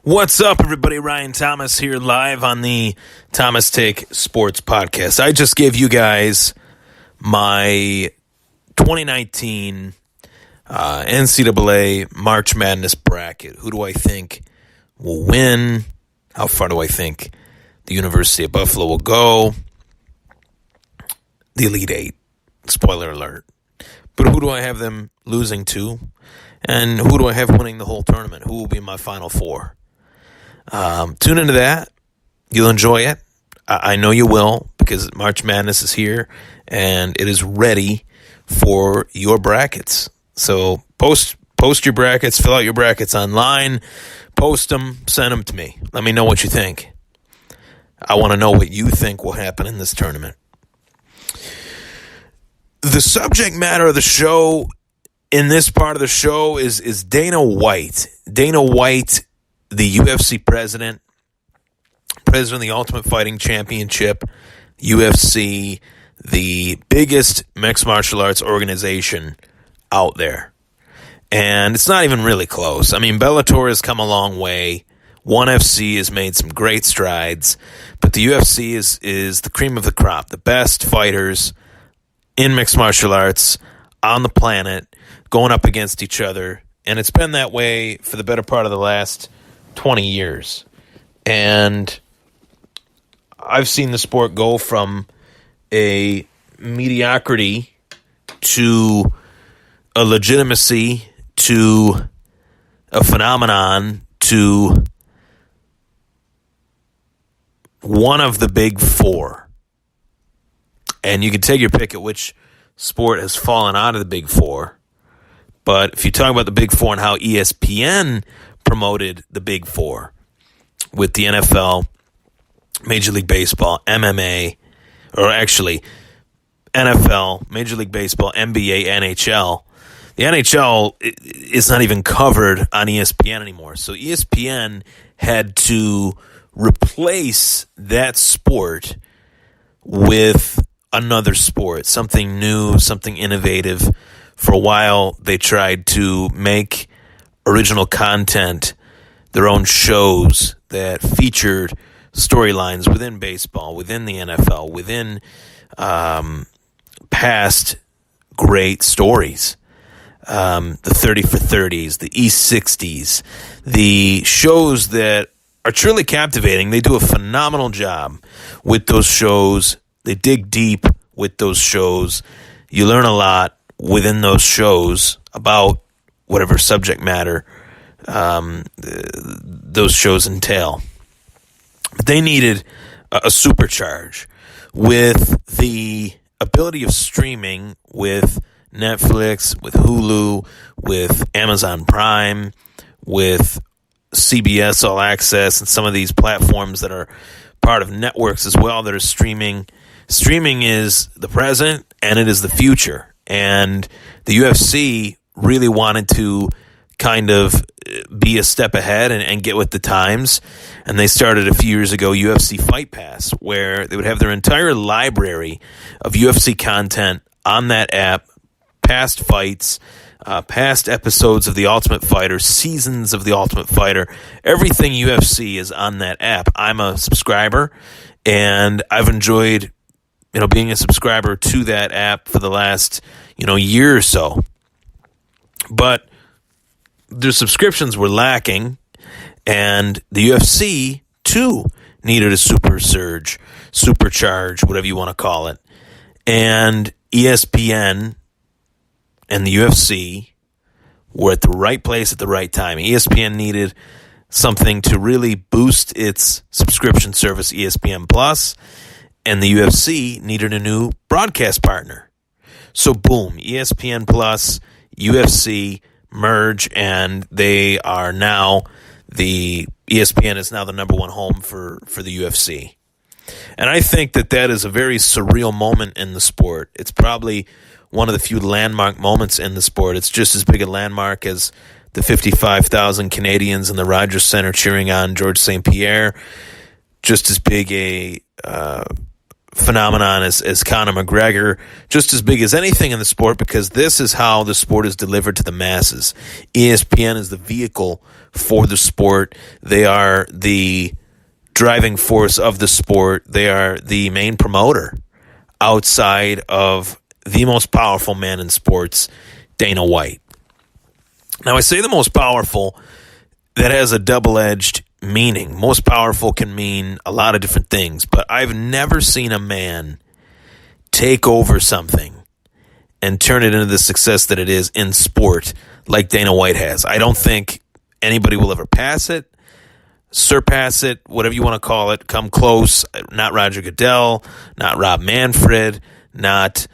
What's up, everybody? Ryan Thomas here live on the Thomas Take Sports Podcast. I just gave you guys my 2019 NCAA March Madness bracket. Who do I think will win? How far do I think the University of Buffalo will go? The Elite Eight. Spoiler alert. But who do I have them losing to? And who do I have winning the whole tournament? Who will be my Final Four? Tune into that. You'll enjoy it. I know you will, because March Madness is here and it is ready for your brackets. So post your brackets, fill out your brackets online, post them, send them to me. Let me know what you think. I want to know what you think will happen in this tournament. The subject matter of the show in this part of the show is Dana White. Dana White, the UFC president of the Ultimate Fighting Championship, UFC, the biggest mixed martial arts organization out there. And it's not even really close. I mean, Bellator has come a long way. ONE FC has made some great strides. But the UFC is the cream of the crop. The best fighters in mixed martial arts on the planet going up against each other. And it's been that way for the better part of the last 20 years. And I've seen the sport go from a mediocrity to a legitimacy to a phenomenon to one of the big four. And you can take your pick at which sport has fallen out of the big four. But if you talk about the big four and how ESPN promoted the big four with the NFL, Major League Baseball, MMA, or actually NFL, Major League Baseball, NBA, NHL. The NHL is not even covered on ESPN anymore. So ESPN had to replace that sport with another sport, something new, something innovative. For a while, they tried to make original content, their own shows that featured storylines within baseball, within the NFL, within past great stories. The 30 for 30s, the E60s, the shows that are truly captivating. They do a phenomenal job with those shows. They dig deep with those shows. You learn a lot within those shows about whatever subject matter those shows entail. But they needed a supercharge with the ability of streaming with Netflix, with Hulu, with Amazon Prime, with CBS All Access, and some of these platforms that are part of networks as well that are streaming. Streaming is the present and it is the future. And the UFC really wanted to kind of be a step ahead and get with the times. And they started a few years ago UFC Fight Pass, where they would have their entire library of UFC content on that app, past fights, past episodes of The Ultimate Fighter, seasons of The Ultimate Fighter. Everything UFC is on that app. I'm a subscriber, and I've enjoyed being a subscriber to that app for the last, year or so. But their subscriptions were lacking, and the UFC, too, needed a supercharge, whatever you want to call it. And ESPN and the UFC were at the right place at the right time. ESPN needed something to really boost its subscription service, ESPN Plus, and the UFC needed a new broadcast partner. So boom, ESPN Plus, UFC merge, and they are now ESPN is now the number one home for the UFC. And I think that is a very surreal moment in the sport. It's probably one of the few landmark moments in the sport. It's just as big a landmark as the 55,000 Canadians in the Rogers Centre cheering on Georges St. Pierre. Just as big a phenomenon as Conor McGregor, just as big as anything in the sport, because this is how the sport is delivered to the masses. ESPN is the vehicle for the sport. They are the driving force of the sport. They are the main promoter outside of the most powerful man in sports, Dana White. Now, I say the most powerful. That has a double-edged meaning. Most powerful can mean a lot of different things, but I've never seen a man take over something and turn it into the success that it is in sport like Dana White has. I don't think anybody will ever pass it, surpass it, whatever you want to call it, come close. Not Roger Goodell, not Rob Manfred, not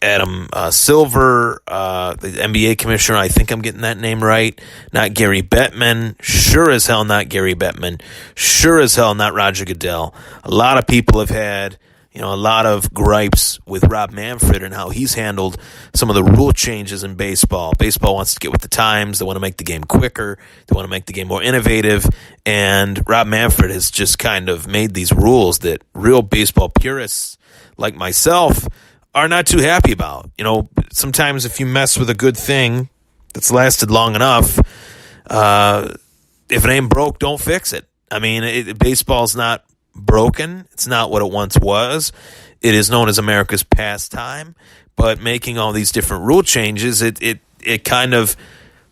Adam Silver, the NBA commissioner. I think I'm getting that name right. Not Gary Bettman. Sure as hell not Gary Bettman. Sure as hell not Roger Goodell. A lot of people have had, a lot of gripes with Rob Manfred and how he's handled some of the rule changes in baseball. Baseball wants to get with the times. They want to make the game quicker. They want to make the game more innovative. And Rob Manfred has just kind of made these rules that real baseball purists like myself are not too happy about. Sometimes if you mess with a good thing that's lasted long enough, if it ain't broke, don't fix it. I mean, baseball's not broken. It's not what it once was. It is known as America's pastime, but making all these different rule changes, it kind of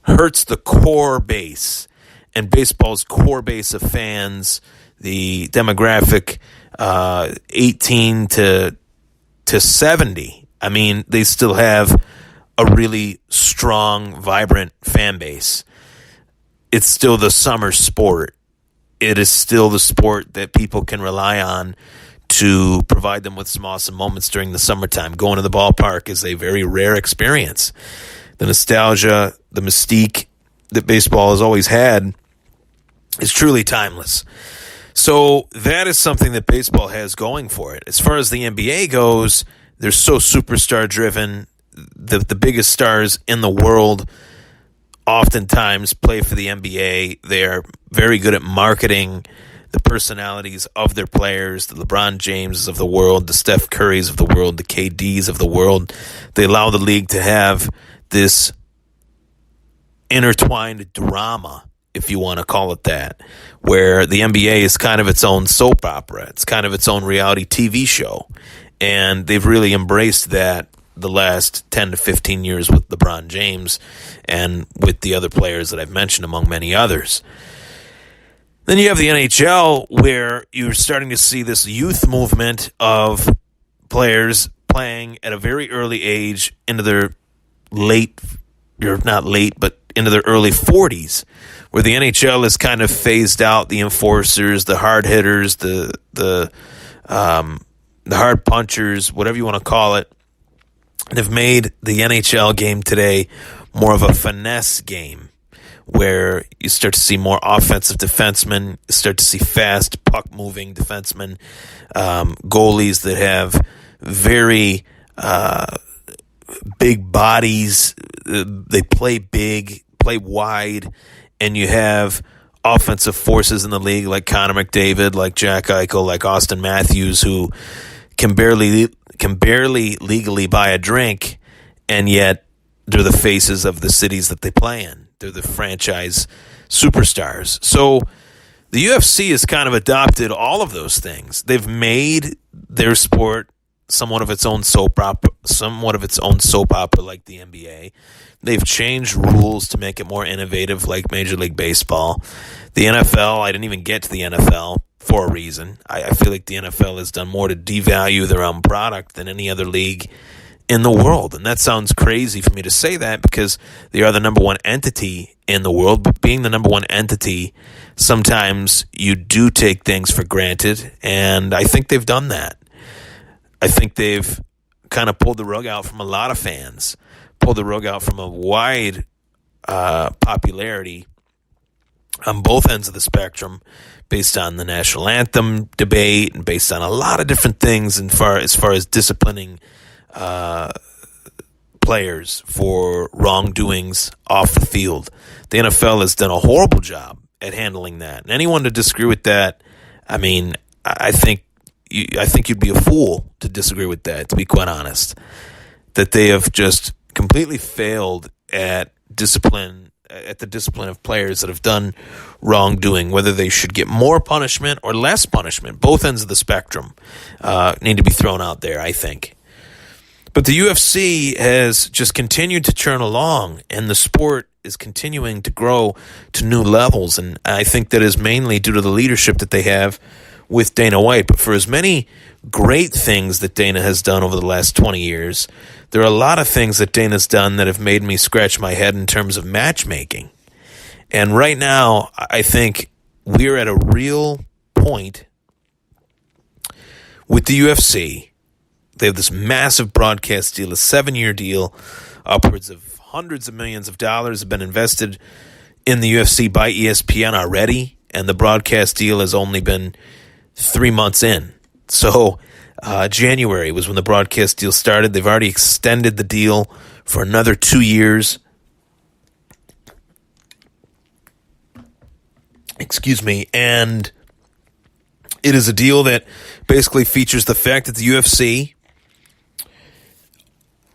hurts the core base. And baseball's core base of fans, the demographic 18 to 70. I mean, they still have a really strong, vibrant fan base. It's still the summer sport. It is still the sport that people can rely on to provide them with some awesome moments during the summertime. Going to the ballpark is a very rare experience. The nostalgia, the mystique that baseball has always had is truly timeless. So that is something that baseball has going for it. As far as the NBA goes, they're so superstar driven. The biggest stars in the world oftentimes play for the NBA. They are very good at marketing the personalities of their players, the LeBron Jameses of the world, the Steph Currys of the world, the KDs of the world. They allow the league to have this intertwined drama, if you want to call it that, where the NBA is kind of its own soap opera. It's kind of its own reality TV show. And they've really embraced that the last 10 to 15 years with LeBron James and with the other players that I've mentioned, among many others. Then you have the NHL, where you're starting to see this youth movement of players playing at a very early age into their into their early 40s, where the NHL has kind of phased out the enforcers, the hard hitters, the hard punchers, whatever you want to call it. They've made the NHL game today more of a finesse game, where you start to see more offensive defensemen, you start to see fast puck-moving defensemen, goalies that have very big bodies. They play big, play wide, and you have offensive forces in the league like Connor McDavid, like Jack Eichel, like Austin Matthews, who can barely legally buy a drink, and yet they're the faces of the cities that they play in. They're the franchise superstars. So the UFC has kind of adopted all of those things. They've made their sport somewhat of its own soap opera like the NBA. They've changed rules to make it more innovative like Major League Baseball. The NFL, I didn't even get to the NFL for a reason. I feel like the NFL has done more to devalue their own product than any other league in the world. And that sounds crazy for me to say that, because they are the number one entity in the world. But being the number one entity, sometimes you do take things for granted. And I think they've done that. I think they've kind of pulled the rug out from a lot of fans, pulled the rug out from a wide popularity on both ends of the spectrum, based on the national anthem debate and based on a lot of different things as far as disciplining players for wrongdoings off the field. The NFL has done a horrible job at handling that. And anyone to disagree with that, I mean, I think I think you'd be a fool to disagree with that, to be quite honest. That they have just completely failed at the discipline of players that have done wrongdoing, whether they should get more punishment or less punishment. Both ends of the spectrum need to be thrown out there, I think. But the UFC has just continued to churn along, and the sport is continuing to grow to new levels, and I think that is mainly due to the leadership that they have with Dana White. But for as many great things that Dana has done over the last 20 years, there are a lot of things that Dana's done that have made me scratch my head in terms of matchmaking. And right now, I think we're at a real point with the UFC. They have this massive broadcast deal, a 7-year deal. Upwards of hundreds of millions of dollars have been invested in the UFC by ESPN already, and the broadcast deal has only been 3 months in. So January was when the broadcast deal started. They've already extended the deal for another 2 years. And it is a deal that basically features the fact that the UFC,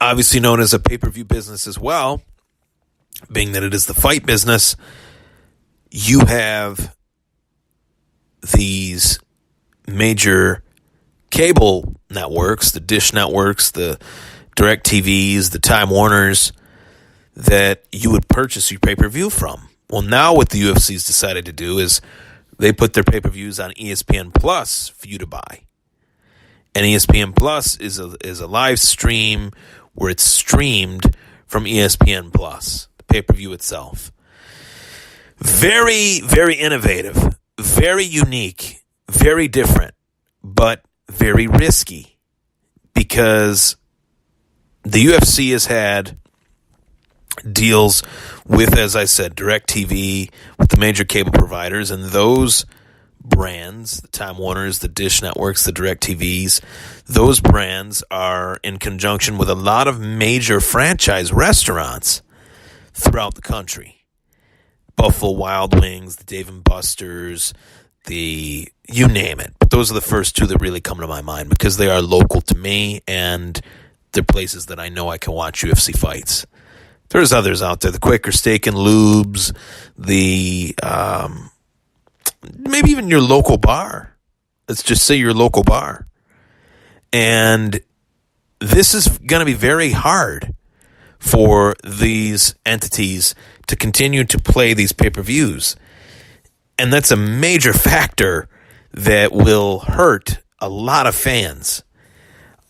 obviously known as a pay-per-view business as well, being that it is the fight business, you have these major cable networks, the Dish networks, the DirecTVs, the Time Warners, that you would purchase your pay-per-view from. Well, now what the UFC's decided to do is they put their pay-per-views on ESPN Plus for you to buy. And ESPN Plus is a live stream where it's streamed from ESPN Plus, the pay-per-view itself. Very, very innovative, very unique, very different, but very risky, because the UFC has had deals with, as I said, DirecTV, with the major cable providers, and those brands, the Time Warners, the Dish Networks, the DirecTVs, those brands are in conjunction with a lot of major franchise restaurants throughout the country. Buffalo Wild Wings, the Dave & Buster's, you name it. But those are the first two that really come to my mind because they are local to me and they're places that I know I can watch UFC fights. There's others out there, the Quaker Steak and Lubes, the maybe even your local bar. Let's just say your local bar. And this is going to be very hard for these entities to continue to play these pay-per-views. And that's a major factor that will hurt a lot of fans.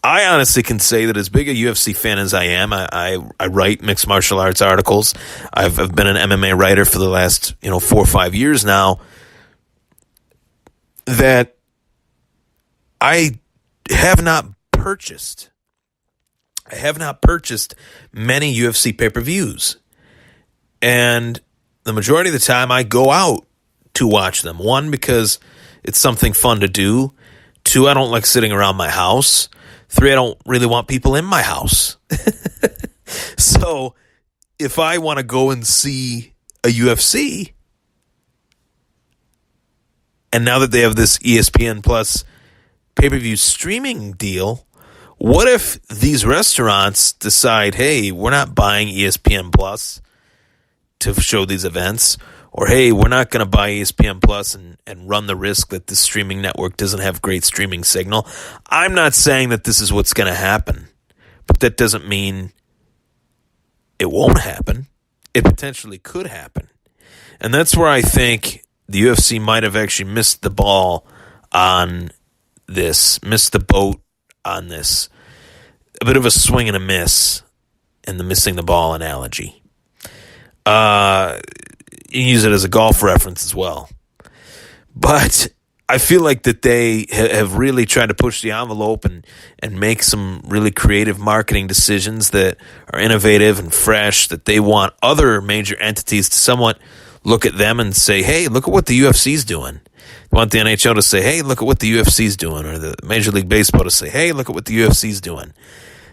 I honestly can say that as big a UFC fan as I am, I write mixed martial arts articles. I've been an MMA writer for the last 4 or 5 years now. That I have not purchased many UFC pay-per-views. And the majority of the time I go out to watch them. 1, because it's something fun to do. 2, I don't like sitting around my house. 3, I don't really want people in my house. So if I want to go and see a UFC, and now that they have this ESPN Plus pay-per-view streaming deal, what if these restaurants decide, hey, we're not buying ESPN Plus to show these events, or hey, we're not going to buy ESPN Plus and run the risk that the streaming network doesn't have great streaming signal. I'm not saying that this is what's going to happen, but that doesn't mean it won't happen. It potentially could happen. And that's where I think the UFC might have actually missed the ball on this, missed the boat on this. A bit of a swing and a miss in the missing the ball analogy. You use it as a golf reference as well. But I feel like that they have really tried to push the envelope and make some really creative marketing decisions that are innovative and fresh, that they want other major entities to somewhat look at them and say, hey, look at what the UFC's doing. They want the NHL to say, hey, look at what the UFC's doing, or the Major League Baseball to say, hey, look at what the UFC's doing.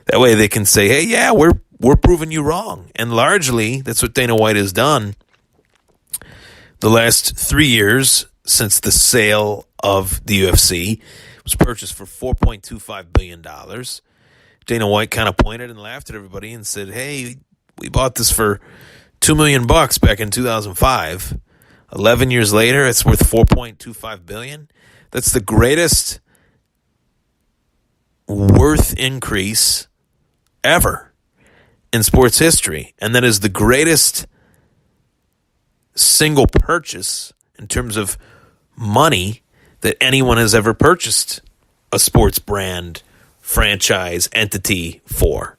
That way they can say, hey, yeah, we're proving you wrong. And largely, that's what Dana White has done the last 3 years since the sale of the UFC, was purchased for $4.25 billion. Dana White kind of pointed and laughed at everybody and said, hey, we bought this for $2 million back in 2005. 11 years later, it's worth $4.25 billion. That's the greatest worth increase ever in sports history. And that is the greatest single purchase in terms of money that anyone has ever purchased a sports brand, franchise, entity for.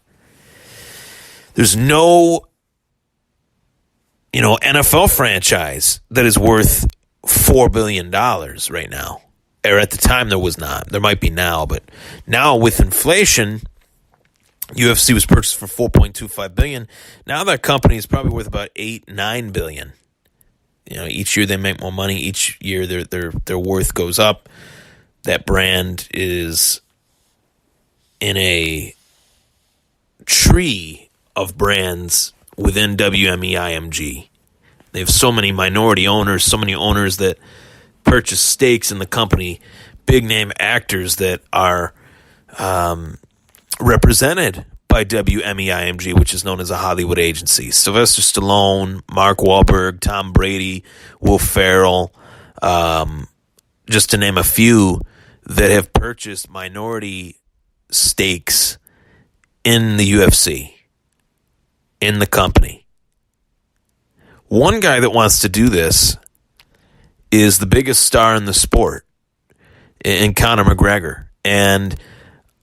There's no, NFL franchise that is worth $4 billion right now. Or at the time there was not. There might be now, but now with inflation, UFC was purchased for $4.25 billion. Now that company is probably worth about $8-9 billion. Each year they make more money. Each year their worth goes up. That brand is in a tree of brands within WME-IMG. They have so many minority owners, so many owners that purchase stakes in the company, big name actors that are represented by WME-IMG, which is known as a Hollywood agency. Sylvester Stallone, Mark Wahlberg, Tom Brady, Will Ferrell, just to name a few that have purchased minority stakes in the UFC, in the company. One guy that wants to do this is the biggest star in the sport, in Conor McGregor. And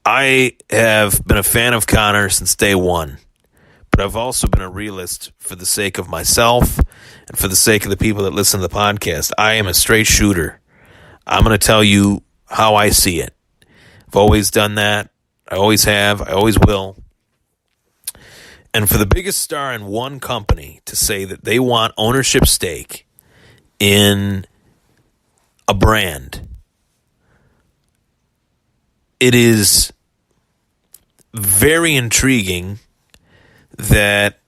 I have been a fan of Conor since day one, but I've also been a realist for the sake of myself and for the sake of the people that listen to the podcast. I am a straight shooter. I'm going to tell you how I see it. I've always done that. I always have. I always will. And for the biggest star in one company to say that they want ownership stake in a brand, it is very intriguing that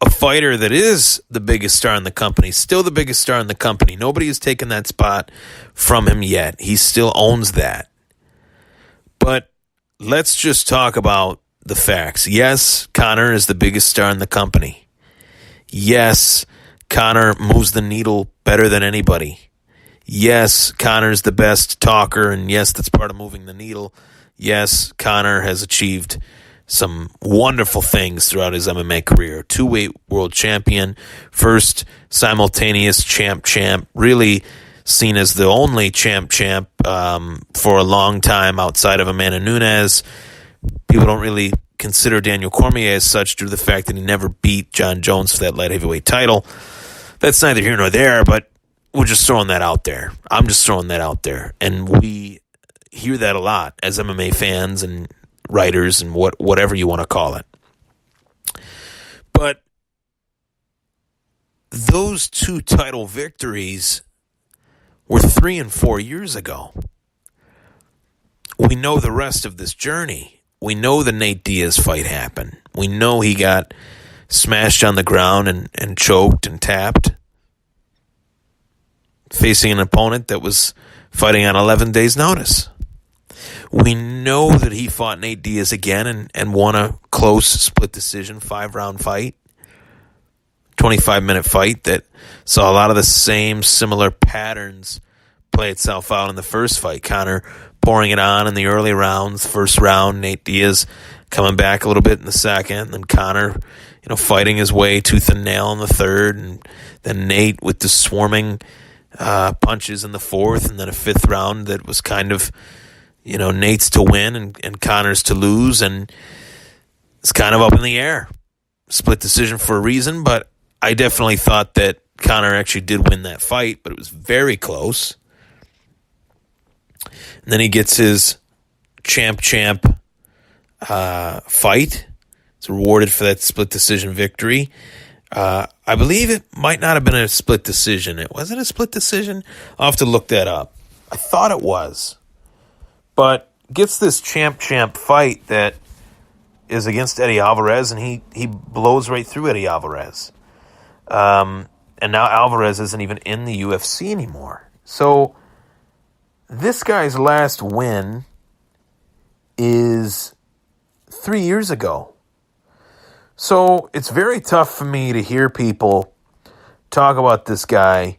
a fighter that is the biggest star in the company, still the biggest star in the company, nobody has taken that spot from him yet. He still owns that. But let's just talk about the facts. Yes, Conor is the biggest star in the company. Yes, Conor moves the needle better than anybody. Yes, Conor's the best talker, and yes, that's part of moving the needle. Yes, Conor has achieved some wonderful things throughout his MMA career. Two-weight world champion, first simultaneous champ, really seen as the only champ for a long time outside of Amanda Nunes. People don't really consider Daniel Cormier as such due to the fact that he never beat John Jones for that light heavyweight title. That's neither here nor there, but we're just throwing that out there. I'm just throwing that out there. And we hear that a lot as MMA fans and writers and whatever you want to call it. But those two title victories were 3 and 4 years ago. We know the rest of this journey. We know the Nate Diaz fight happened. We know he got smashed on the ground and choked and tapped, facing an opponent that was fighting on 11 days' notice. We know that he fought Nate Diaz again and won a close split decision 5-round fight, 25-minute fight that saw a lot of the same similar patterns play itself out in the first fight. Conor pouring it on in the early rounds, first round, Nate Diaz coming back a little bit in the second, and then Conor, fighting his way tooth and nail in the third, and then Nate with the swarming punches in the fourth, and then a fifth round that was kind of, Nate's to win and Conor's to lose, and it's kind of up in the air. Split decision for a reason, but I definitely thought that Conor actually did win that fight, but it was very close. And then he gets his champ fight. It's rewarded for that split decision victory. I believe it might not have been a split decision. It wasn't a split decision. I'll have to look that up. I thought it was. But gets this champ fight that is against Eddie Alvarez, and he blows right through Eddie Alvarez. And now Alvarez isn't even in the UFC anymore. So This guy's last win is 3 years ago. So it's very tough for me to hear people talk about this guy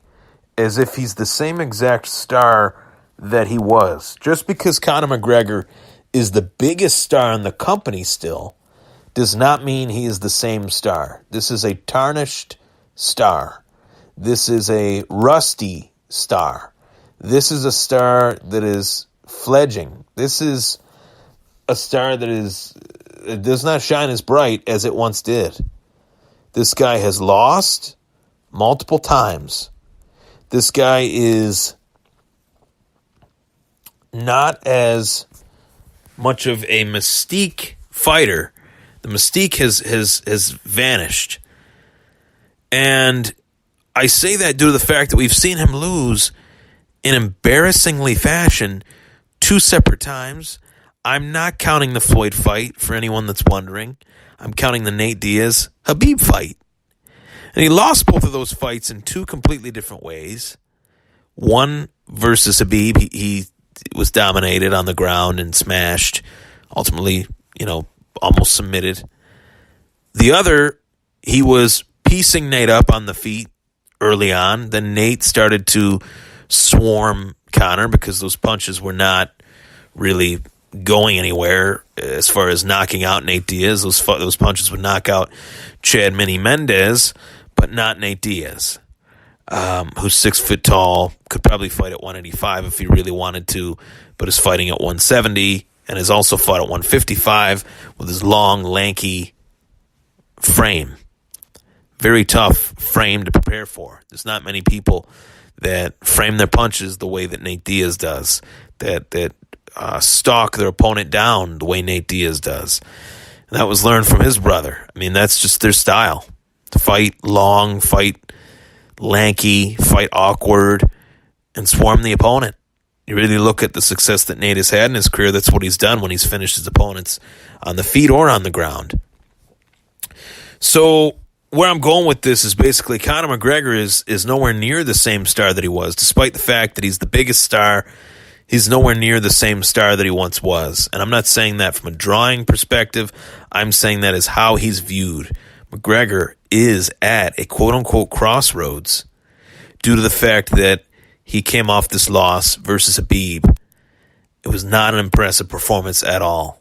as if he's the same exact star that he was. Just because Conor McGregor is the biggest star in the company still does not mean he is the same star. This is a tarnished star. This is a rusty star. This is a star that is fledging. This is a star that does not shine as bright as it once did. This guy has lost multiple times. This guy is not as much of a mystique fighter. The mystique has vanished. And I say that due to the fact that we've seen him lose in embarrassingly fashion 2 separate times. I'm not counting the Floyd fight, for anyone that's wondering. I'm counting the Nate Diaz-Khabib fight. And he lost both of those fights in 2 completely different ways. One versus Khabib, he was dominated on the ground and smashed. Ultimately, almost submitted. The other, he was piecing Nate up on the feet early on. Then Nate started to swarm Conor because those punches were not really going anywhere as far as knocking out Nate Diaz. Those punches would knock out Chad Mini Mendez, but not Nate Diaz, who's 6 foot tall, could probably fight at 185 if he really wanted to, but is fighting at 170 and has also fought at 155 with his long, lanky frame. Very tough frame to prepare for. There's not many people that frame their punches the way that Nate Diaz does, that stalk their opponent down the way Nate Diaz does. And that was learned from his brother. I mean, that's just their style. To fight long, fight lanky, fight awkward, and swarm the opponent. You really look at the success that Nate has had in his career, that's what he's done when he's finished his opponents on the feet or on the ground. So where I'm going with this is basically Conor McGregor is nowhere near the same star that he was, despite the fact that he's the biggest star. He's nowhere near the same star that he once was. And I'm not saying that from a drawing perspective. I'm saying that as how he's viewed. McGregor is at a quote-unquote crossroads due to the fact that he came off this loss versus Khabib. It was not an impressive performance at all.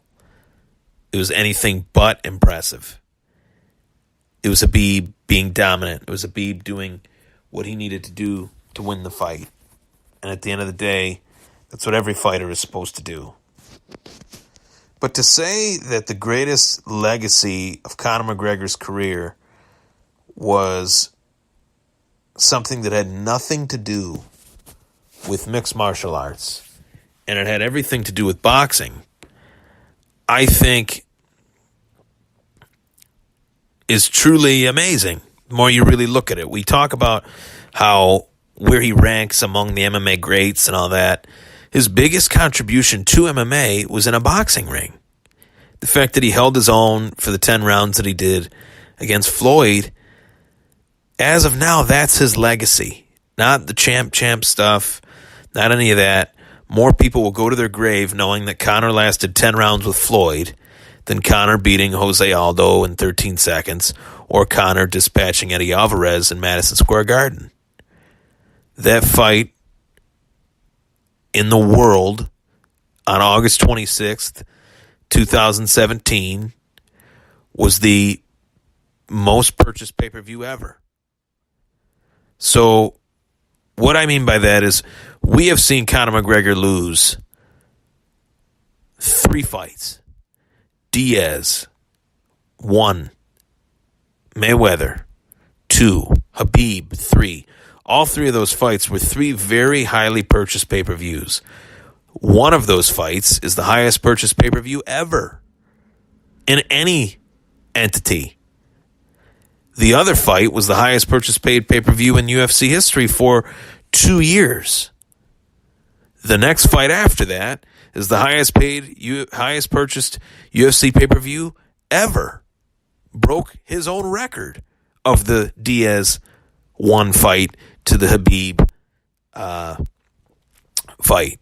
It was anything but impressive. It was Khabib being dominant. It was Khabib doing what he needed to do to win the fight. And at the end of the day, that's what every fighter is supposed to do. But to say that the greatest legacy of Conor McGregor's career was something that had nothing to do with mixed martial arts and it had everything to do with boxing, I think is truly amazing. The more you really look at it, we talk about where he ranks among the MMA greats and all that. His biggest contribution to MMA was in a boxing ring. The fact that he held his own for the 10 rounds that he did against Floyd, as of now, that's his legacy. Not the champ stuff, not any of that. More people will go to their grave knowing that Conor lasted 10 rounds with Floyd than Conor beating Jose Aldo in 13 seconds or Conor dispatching Eddie Alvarez in Madison Square Garden. That fight in the world on August 26th, 2017 was the most purchased pay-per-view ever. So what I mean by that is we have seen Conor McGregor lose 3 fights. Diaz, 1. Mayweather, 2. Khabib, 3. All 3 of those fights were 3 very highly purchased pay-per-views. One of those fights is the highest purchased pay-per-view ever in any entity. The other fight was the highest purchased paid pay-per-view in UFC history for 2 years. The next fight after that is the highest purchased UFC pay-per-view ever. Broke his own record of the Diaz 1 fight to the Khabib fight.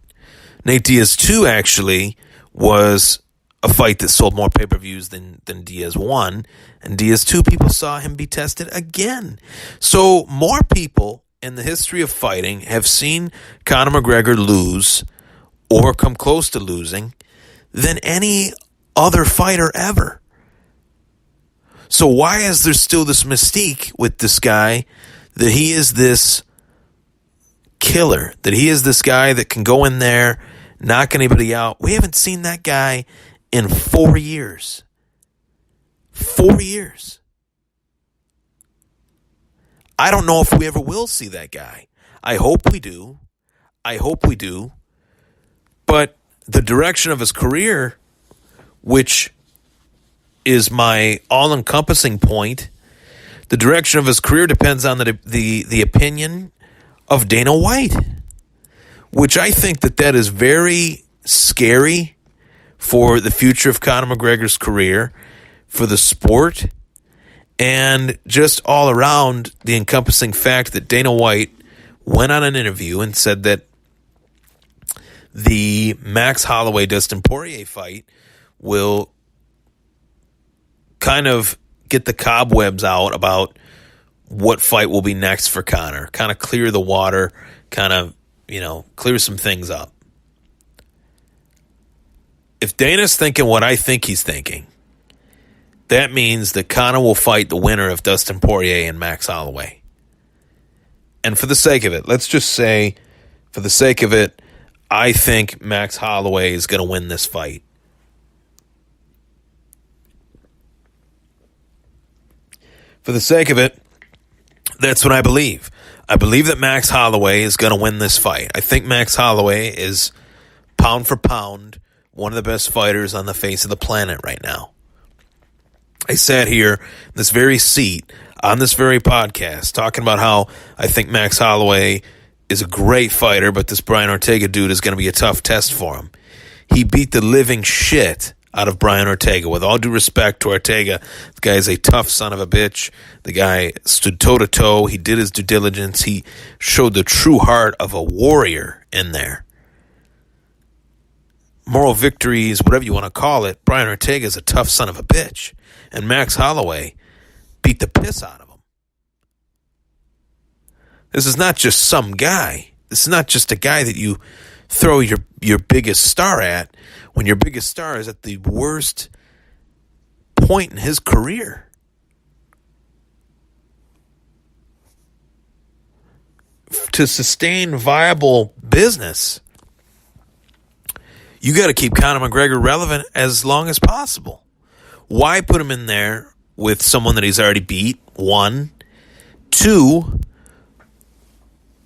Nate Diaz 2 actually was a fight that sold more pay-per-views than Diaz 1. And Diaz 2, people saw him be tested again. So more people in the history of fighting have seen Conor McGregor lose or come close to losing than any other fighter ever. So why is there still this mystique with this guy that he is this killer, that he is this guy that can go in there, knock anybody out? We haven't seen that guy in 4 years. 4 years. I don't know if we ever will see that guy. I hope we do. But the direction of his career, which is my all-encompassing point, the direction of his career depends on the opinion of Dana White, which I think that is very scary for the future of Conor McGregor's career, for the sport, and just all around the encompassing fact that Dana White went on an interview and said that the Max Holloway-Dustin Poirier fight will kind of get the cobwebs out about what fight will be next for Conor, kind of clear the water, kind of, clear some things up. If Dana's thinking what I think he's thinking, that means that Conor will fight the winner of Dustin Poirier and Max Holloway. And for the sake of it, let's just say, for the sake of it, I think Max Holloway is going to win this fight. For the sake of it, that's what I believe. I believe that Max Holloway is going to win this fight. I think Max Holloway is, pound for pound, one of the best fighters on the face of the planet right now. I sat here in this very seat on this very podcast talking about how I think Max Holloway is a great fighter, but this Brian Ortega dude is going to be a tough test for him. He beat the living shit out of Brian Ortega. With all due respect to Ortega, the guy is a tough son of a bitch. The guy stood toe-to-toe. He did his due diligence. He showed the true heart of a warrior in there. Moral victories, whatever you want to call it, Brian Ortega is a tough son of a bitch. And Max Holloway beat the piss out of him. This is not just some guy. This is not just a guy that you throw your biggest star at when your biggest star is at the worst point in his career. To sustain viable business, you got to keep Conor McGregor relevant as long as possible. Why put him in there with someone that he's already beat? 1. 2,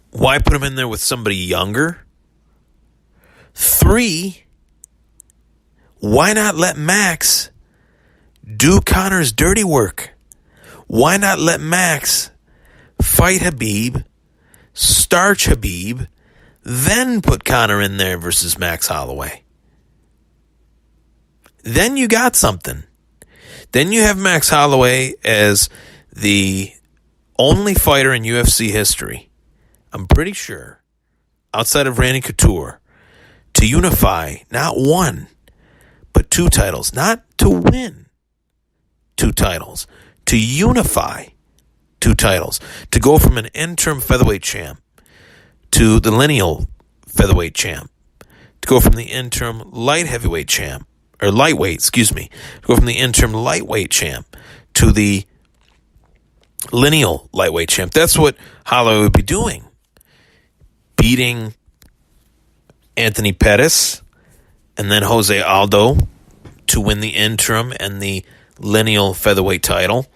why put him in there with somebody younger? 3, why not let Max do Conor's dirty work? Why not let Max fight Khabib, starch Khabib, then put Conor in there versus Max Holloway? Then you got something. Then you have Max Holloway as the only fighter in UFC history, I'm pretty sure, outside of Randy Couture, to unify not 1, but 2 titles. Not to win 2 titles, to unify 2 titles. To go from an interim featherweight champ to the lineal featherweight champ. To go from the interim light heavyweight champ. Or lightweight, to go from the interim lightweight champ to the lineal lightweight champ. That's what Holloway would be doing. Beating Anthony Pettis and then Jose Aldo to win the interim and the lineal featherweight title.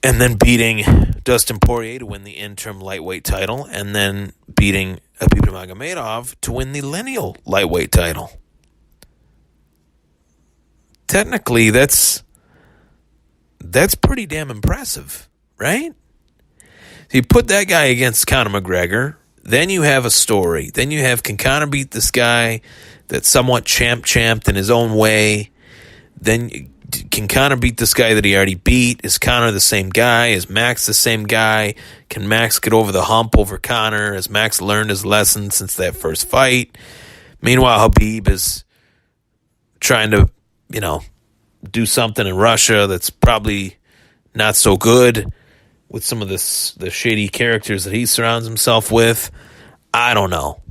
And then beating Dustin Poirier to win the interim lightweight title. And then beating Khabib Nurmagomedov to win the lineal lightweight title. Technically, that's pretty damn impressive, right? So you put that guy against Conor McGregor, then you have a story. Then you have, can Conor beat this guy that's somewhat champed in his own way? Then can Conor beat this guy that he already beat? Is Conor the same guy? Is Max the same guy? Can Max get over the hump over Conor? Has Max learned his lesson since that first fight? Meanwhile, Khabib is trying to, do something in Russia that's probably not so good with some of the shady characters that he surrounds himself with. I don't know.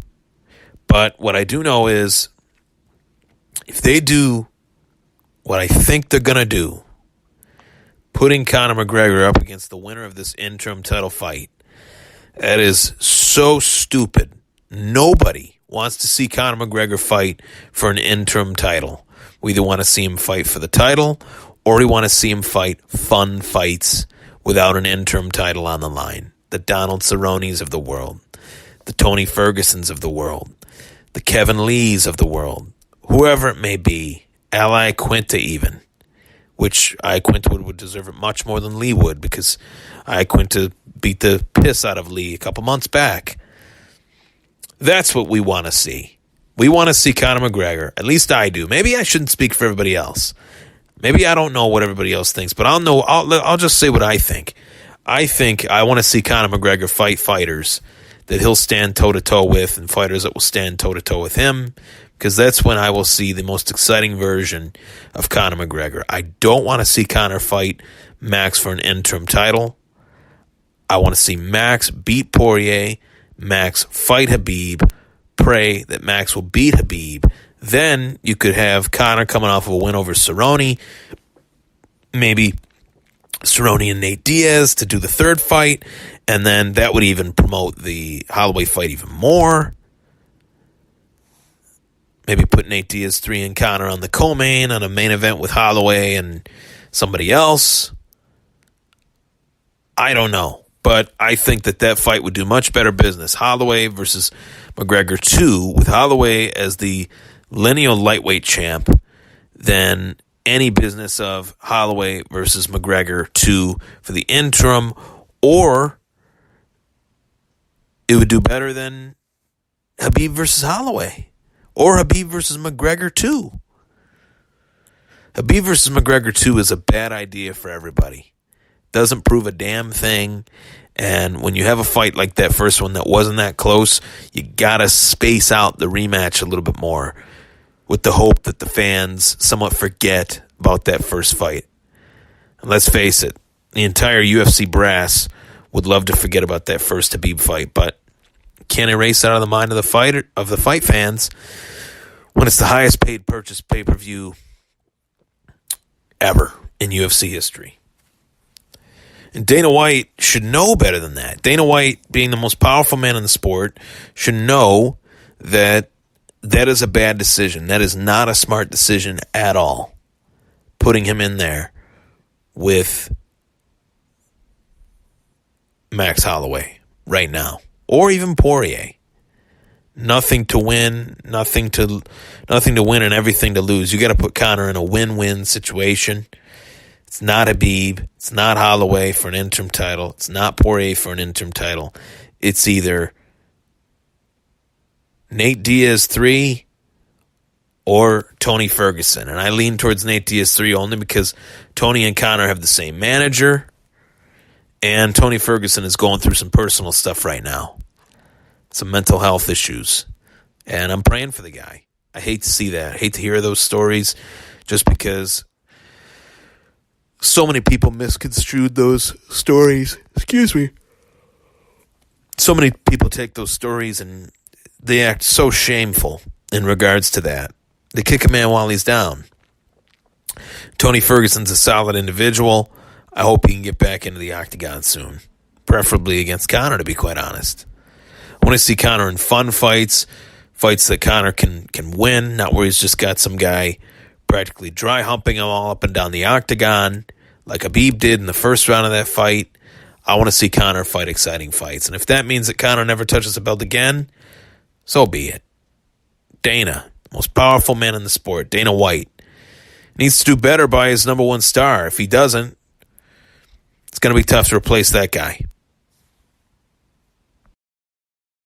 But what I do know is if they do what I think they're going to do, putting Conor McGregor up against the winner of this interim title fight, that is so stupid. Nobody wants to see Conor McGregor fight for an interim title. We either want to see him fight for the title or we want to see him fight fun fights without an interim title on the line. The Donald Cerrones of the world, the Tony Fergusons of the world, the Kevin Lees of the world, whoever it may be, Al Iaquinta even, which Iaquinta would deserve it much more than Lee would because Iaquinta beat the piss out of Lee a couple months back. That's what we want to see. We want to see Conor McGregor. At least I do. Maybe I shouldn't speak for everybody else. Maybe I don't know what everybody else thinks, but I'll just say what I think. I think I want to see Conor McGregor fight fighters that he'll stand toe-to-toe with and fighters that will stand toe-to-toe with him, because that's when I will see the most exciting version of Conor McGregor. I don't want to see Conor fight Max for an interim title. I want to see Max beat Poirier, Max fight Khabib, pray that Max will beat Khabib. Then you could have Conor coming off of a win over Cerrone, maybe Cerrone and Nate Diaz to do the third fight, and then that would even promote the Holloway fight even more. Maybe put Nate Diaz 3 and Conor on the co-main on a main event with Holloway and somebody else. I don't know, but I think that fight would do much better business. Holloway versus McGregor 2, with Holloway as the lineal lightweight champ, than any business of Holloway versus McGregor 2 for the interim, or it would do better than Khabib versus Holloway, or Khabib versus McGregor 2. Khabib versus McGregor 2 is a bad idea for everybody. Doesn't prove a damn thing. And when you have a fight like that first one that wasn't that close, you got to space out the rematch a little bit more with the hope that the fans somewhat forget about that first fight. And let's face it, the entire UFC brass would love to forget about that first Khabib fight, but can't erase out of the mind of the fight fans when it's the highest paid purchase pay-per-view ever in UFC history. And Dana White should know better than that. Dana White, being the most powerful man in the sport, should know that that is a bad decision. That is not a smart decision at all. Putting him in there with Max Holloway right now, or even Poirier. Nothing to win, nothing to win, and everything to lose. You got to put Conor in a win-win situation. It's not Khabib. It's not Holloway for an interim title. It's not Poirier for an interim title. It's either Nate Diaz 3 or Tony Ferguson. And I lean towards Nate Diaz 3 only because Tony and Conor have the same manager, and Tony Ferguson is going through some personal stuff right now. Some mental health issues. And I'm praying for the guy. I hate to see that. I hate to hear those stories just because so many people misconstrued those stories. Excuse me. So many people take those stories and they act so shameful in regards to that. They kick a man while he's down. Tony Ferguson's a solid individual. I hope he can get back into the octagon soon. Preferably against Conor, to be quite honest. I want to see Conor in fun fights that Conor can win, not where he's just got some guy practically dry humping him all up and down the octagon like Khabib did in the first round of that fight. I want to see Conor fight exciting fights. And if that means that Conor never touches a belt again, so be it. Dana, most powerful man in the sport, Dana White, needs to do better by his number one star. If he doesn't, it's going to be tough to replace that guy.